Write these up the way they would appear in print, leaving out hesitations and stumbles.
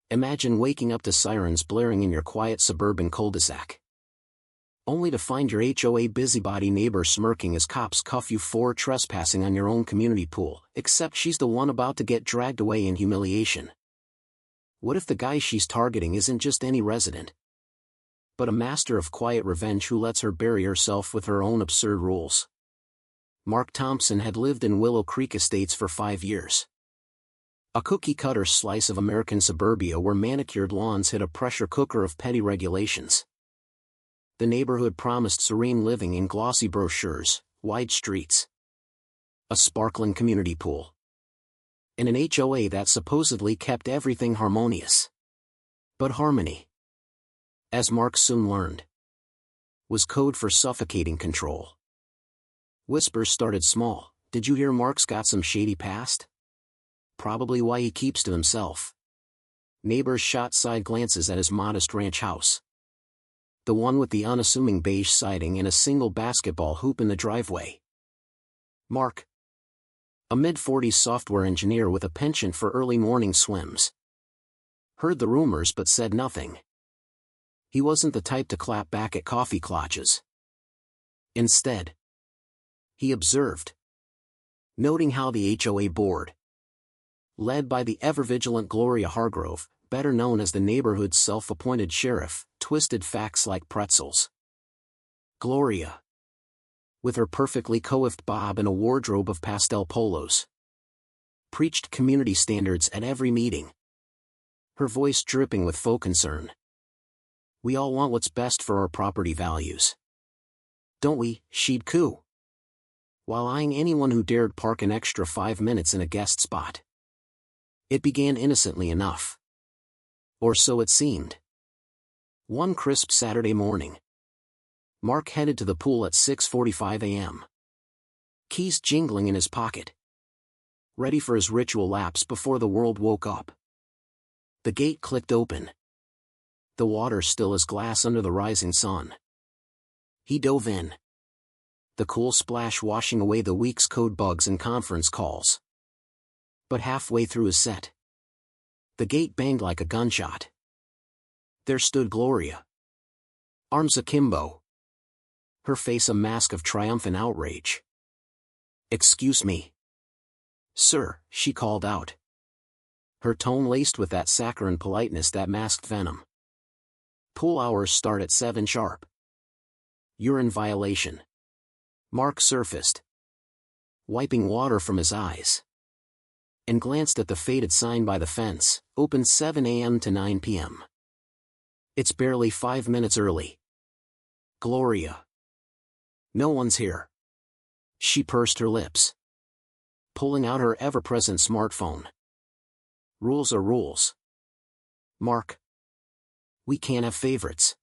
Imagine waking up to sirens blaring in your quiet suburban cul-de-sac. Only to find your HOA busybody neighbor smirking as cops cuff you for trespassing on your own community pool, except she's the one about to get dragged away in humiliation. What if the guy she's targeting isn't just any resident, but a master of quiet revenge who lets her bury herself with her own absurd rules? Mark Thompson had lived in Willow Creek Estates for 5 years. A cookie-cutter slice of American suburbia where manicured lawns hit a pressure cooker of petty regulations. The neighborhood promised serene living in glossy brochures, wide streets, a sparkling community pool, and an HOA that supposedly kept everything harmonious. But harmony, as Mark soon learned, was code for suffocating control. Whispers started small. Did you hear Mark's got some shady past? Probably why he keeps to himself. Neighbors shot side glances at his modest ranch house. The one with the unassuming beige siding and a single basketball hoop in the driveway. Mark, a mid-40s software engineer with a penchant for early morning swims, heard the rumors but said nothing. He wasn't the type to clap back at coffee clutches. Instead, he observed, noting how the HOA board, led by the ever-vigilant Gloria Hargrove, better known as the neighborhood's self-appointed sheriff, twisted facts like pretzels. Gloria, with her perfectly coiffed bob and a wardrobe of pastel polos, preached community standards at every meeting, her voice dripping with faux concern. We all want what's best for our property values, don't we? She'd coo, while eyeing anyone who dared park an extra 5 minutes in a guest spot. It began innocently enough. Or so it seemed. One crisp Saturday morning, Mark headed to the pool at 6:45 a.m. Keys jingling in his pocket, ready for his ritual laps before the world woke up. The gate clicked open. The water still as glass under the rising sun. He dove in, the cool splash washing away the week's code bugs and conference calls. But halfway through his set, the gate banged like a gunshot. There stood Gloria, arms akimbo, her face a mask of triumphant outrage. "Excuse me, sir," she called out, her tone laced with that saccharine politeness that masked venom. "Pool hours start at 7 sharp. You're in violation." Mark surfaced, wiping water from his eyes, and glanced at the faded sign by the fence, open 7 a.m. to 9 p.m. "It's barely 5 minutes early." "Gloria, no one's here." She pursed her lips, pulling out her ever-present smartphone. "Rules are rules. Mark, we can't have favorites.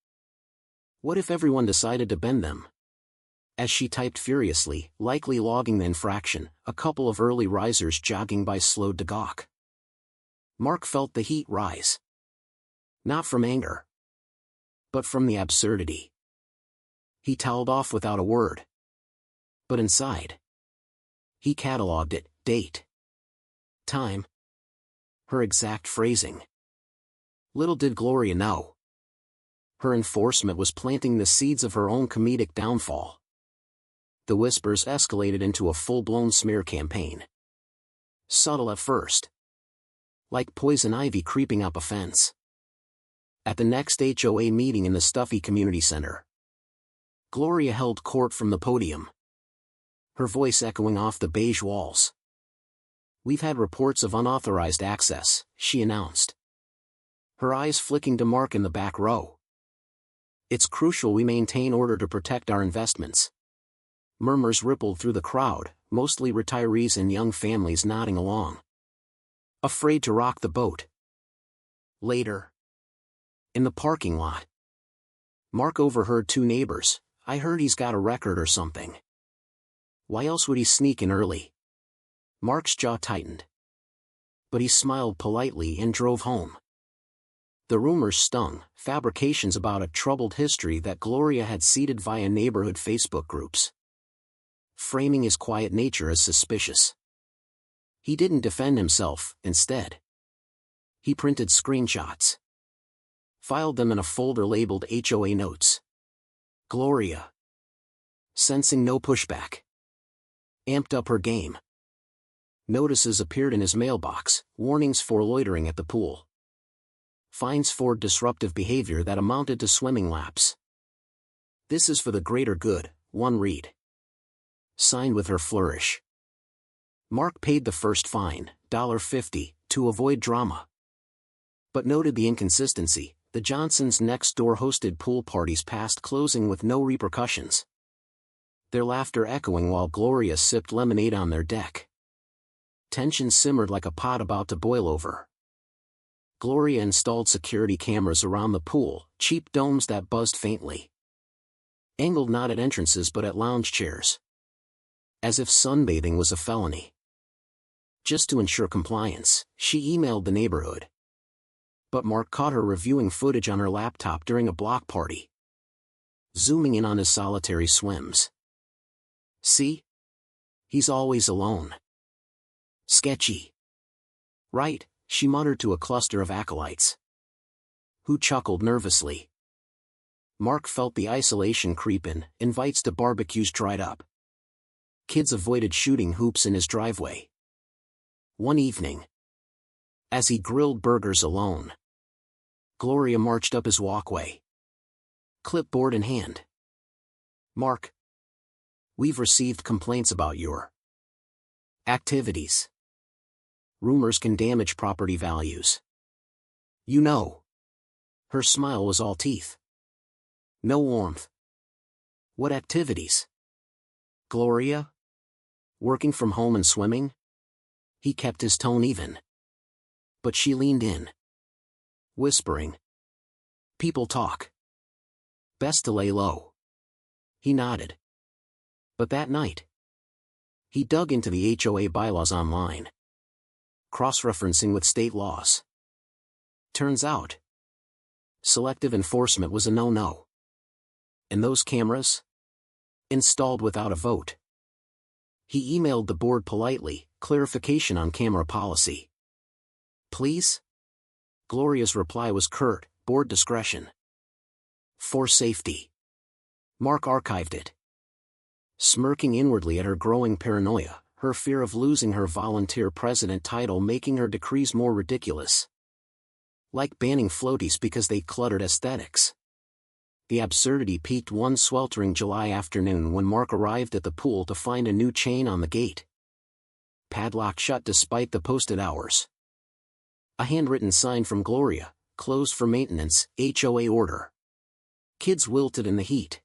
What if everyone decided to bend them?" As she typed furiously, likely logging the infraction, a couple of early risers jogging by slowed to gawk. Mark felt the heat rise. Not from anger, but from the absurdity. He toweled off without a word. But inside, he cataloged it: date, time, her exact phrasing. Little did Gloria know, her enforcement was planting the seeds of her own comedic downfall. The whispers escalated into a full-blown smear campaign. Subtle at first, like poison ivy creeping up a fence. At the next HOA meeting in the stuffy community center, Gloria held court from the podium, her voice echoing off the beige walls. "We've had reports of unauthorized access," she announced, her eyes flicking to Mark in the back row. "It's crucial we maintain order to protect our investments." Murmurs rippled through the crowd, mostly retirees and young families nodding along, afraid to rock the boat. Later, in the parking lot, Mark overheard two neighbors. "I heard he's got a record or something." Why else would he sneak in early? Mark's jaw tightened, but he smiled politely and drove home. The rumors stung, fabrications about a troubled history that Gloria had seeded via neighborhood Facebook groups, framing his quiet nature as suspicious. He didn't defend himself. Instead, He printed screenshots. Filed them in a folder labeled HOA Notes. Gloria, sensing no pushback, amped up her game. Notices appeared in his mailbox, warnings for loitering at the pool. Fines for disruptive behavior that amounted to swimming laps. This is for the greater good, one read. Signed with her flourish. Mark paid the first fine, $50, to avoid drama. But noted the inconsistency. The Johnsons' next-door hosted pool parties past closing with no repercussions. Their laughter echoing while Gloria sipped lemonade on their deck. Tension simmered like a pot about to boil over. Gloria installed security cameras around the pool, cheap domes that buzzed faintly. Angled not at entrances but at lounge chairs. As if sunbathing was a felony. Just to ensure compliance, she emailed the neighborhood. But Mark caught her reviewing footage on her laptop during a block party. Zooming in on his solitary swims. See? He's always alone. Sketchy. Right, she muttered to a cluster of acolytes. Who chuckled nervously. Mark felt the isolation creep in, invites to barbecues dried up. Kids avoided shooting hoops in his driveway. One evening, as he grilled burgers alone, Gloria marched up his walkway. Clipboard in hand. Mark, we've received complaints about your activities. Rumors can damage property values. You know. Her smile was all teeth. No warmth. What activities? Gloria? Working from home and swimming? He kept his tone even. But she leaned in. Whispering. People talk. Best to lay low. He nodded. But that night, he dug into the HOA bylaws online. Cross-referencing with state laws. Turns out, selective enforcement was a no-no. And those cameras? Installed without a vote. He emailed the board politely, clarification on camera policy. Please? Gloria's reply was curt, board discretion. For safety. Mark archived it. Smirking inwardly at her growing paranoia, her fear of losing her volunteer president title making her decrees more ridiculous. Like banning floaties because they cluttered aesthetics. The absurdity peaked one sweltering July afternoon when Mark arrived at the pool to find a new chain on the gate. Padlock shut despite the posted hours. A handwritten sign from Gloria, closed for maintenance, HOA order. Kids wilted in the heat.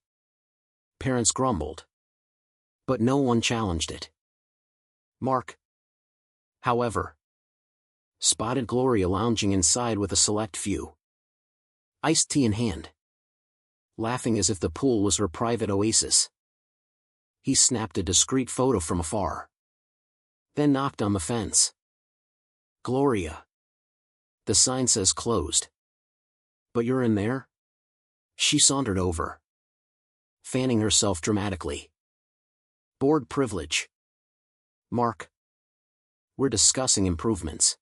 Parents grumbled. But no one challenged it. Mark, however, spotted Gloria lounging inside with a select few. Iced tea in hand. Laughing as if the pool was her private oasis. He snapped a discreet photo from afar. Then knocked on the fence. Gloria. The sign says closed. But you're in there? She sauntered over. Fanning herself dramatically. Board privilege. Mark. We're discussing improvements.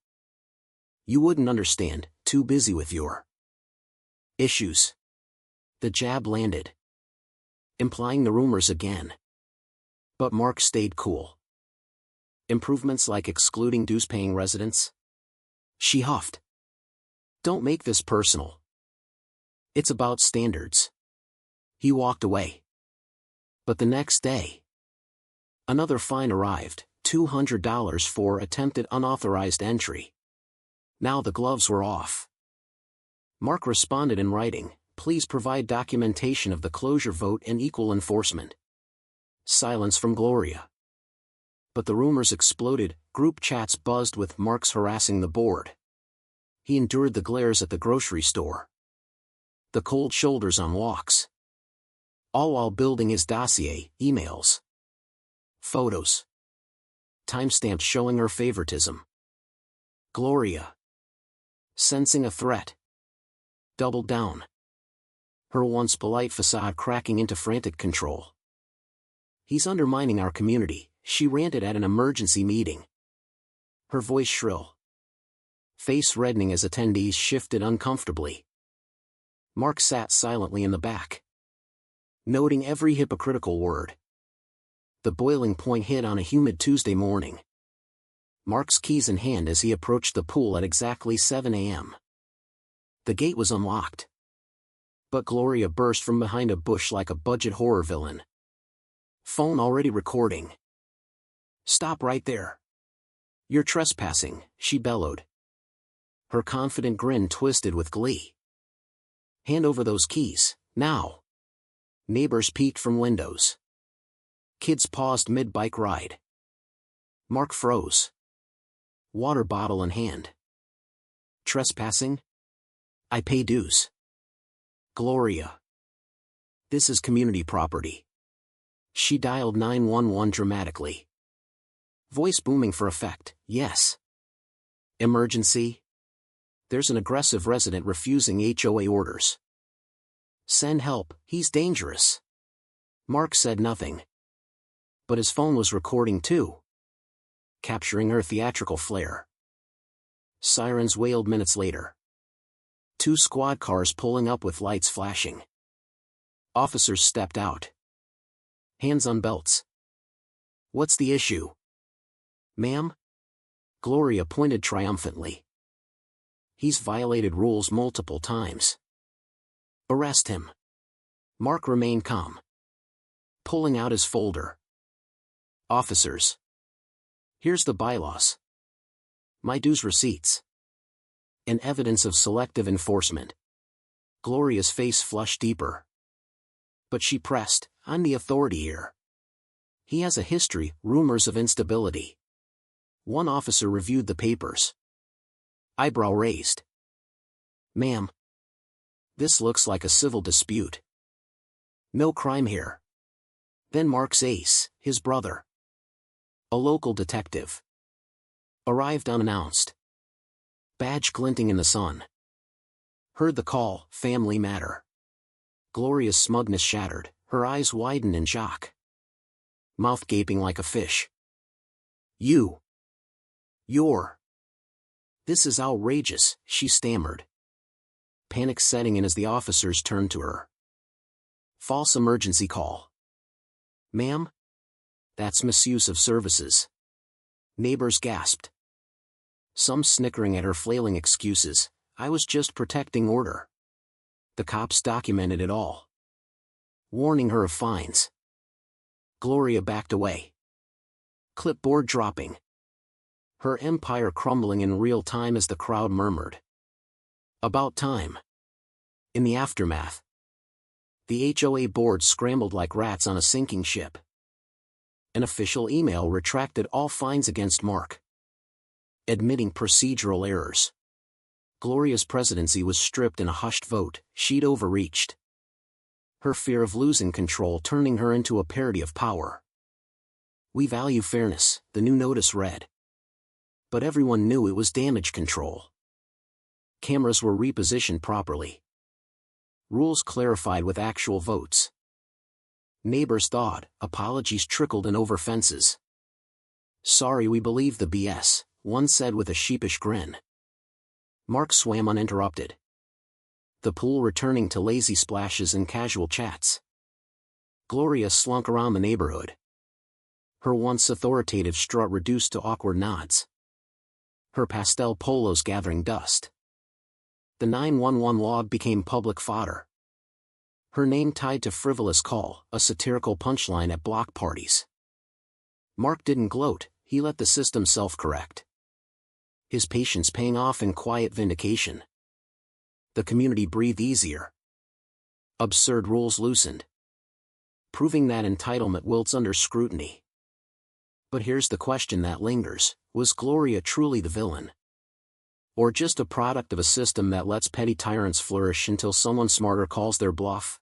You wouldn't understand, too busy with your issues. The jab landed. Implying the rumors again. But Mark stayed cool. Improvements like excluding dues-paying residents? She huffed. Don't make this personal. It's about standards. He walked away. But the next day, another fine arrived, $200 for attempted unauthorized entry. Now the gloves were off. Mark responded in writing, please provide documentation of the closure vote and equal enforcement. Silence from Gloria. But the rumors exploded, group chats buzzed with Mark's harassing the board. He endured the glares at the grocery store. The cold shoulders on walks. All while building his dossier, emails. Photos. Timestamps showing her favoritism. Gloria. Sensing a threat. Doubled down. Her once polite facade cracking into frantic control. He's undermining our community, she ranted at an emergency meeting. Her voice shrill. face reddening as attendees shifted uncomfortably. Mark sat silently in the back, noting every hypocritical word. The boiling point hit on a humid Tuesday morning. Mark's keys in hand as he approached the pool at exactly 7 a.m. The gate was unlocked, but Gloria burst from behind a bush like a budget horror villain. Phone already recording. "Stop right there. You're trespassing," she bellowed. Her confident grin twisted with glee. "Hand over those keys, now." Neighbors peeked from windows. Kids paused mid-bike ride. Mark froze, water bottle in hand. "Trespassing? I pay dues." "Gloria, this is community property." She dialed 911 dramatically, voice booming for effect. "Yes. Emergency? There's an aggressive resident refusing HOA orders. Send help, he's dangerous." Mark said nothing, but his phone was recording too, capturing her theatrical flair. Sirens wailed minutes later. 2 squad cars pulling up with lights flashing. Officers stepped out, hands on belts. "What's the issue?" "Ma'am?" Gloria pointed triumphantly. "He's violated rules multiple times. Arrest him." Mark remained calm, pulling out his folder. "Officers, here's the bylaws. My dues receipts. And evidence of selective enforcement." Gloria's face flushed deeper, but she pressed, "I'm the authority here. He has a history, rumors of instability." One officer reviewed the papers, eyebrow raised. "Ma'am, this looks like a civil dispute. No crime here." Then Mark's ace, his brother, a local detective, arrived unannounced, badge glinting in the sun. Heard the call, family matter. Gloria's smugness shattered, her eyes widened in shock, mouth gaping like a fish. You're... This is outrageous," she stammered, panic setting in as the officers turned to her. "False emergency call." "Ma'am? That's misuse of services." Neighbors gasped, some snickering at her flailing excuses. "I was just protecting order." The cops documented it all, warning her of fines. Gloria backed away, clipboard dropping, her empire crumbling in real time as the crowd murmured, "About time." In the aftermath, the HOA board scrambled like rats on a sinking ship. An official email retracted all fines against Mark, admitting procedural errors. Gloria's presidency was stripped in a hushed vote. She'd overreached, her fear of losing control turning her into a parody of power. "We value fairness," the new notice read. But everyone knew it was damage control. Cameras were repositioned properly, rules clarified with actual votes. Neighbors thawed, apologies trickled in over fences. "Sorry, we believe the BS," one said with a sheepish grin. Mark swam uninterrupted, the pool returning to lazy splashes and casual chats. Gloria slunk around the neighborhood, her once authoritative strut reduced to awkward nods, her pastel polos gathering dust. The 911 log became public fodder, her name tied to frivolous call, a satirical punchline at block parties. Mark didn't gloat, he let the system self-correct, his patience paying off in quiet vindication. The community breathed easier. Absurd rules loosened, proving that entitlement wilts under scrutiny. But here's the question that lingers: was Gloria truly the villain? Or just a product of a system that lets petty tyrants flourish until someone smarter calls their bluff?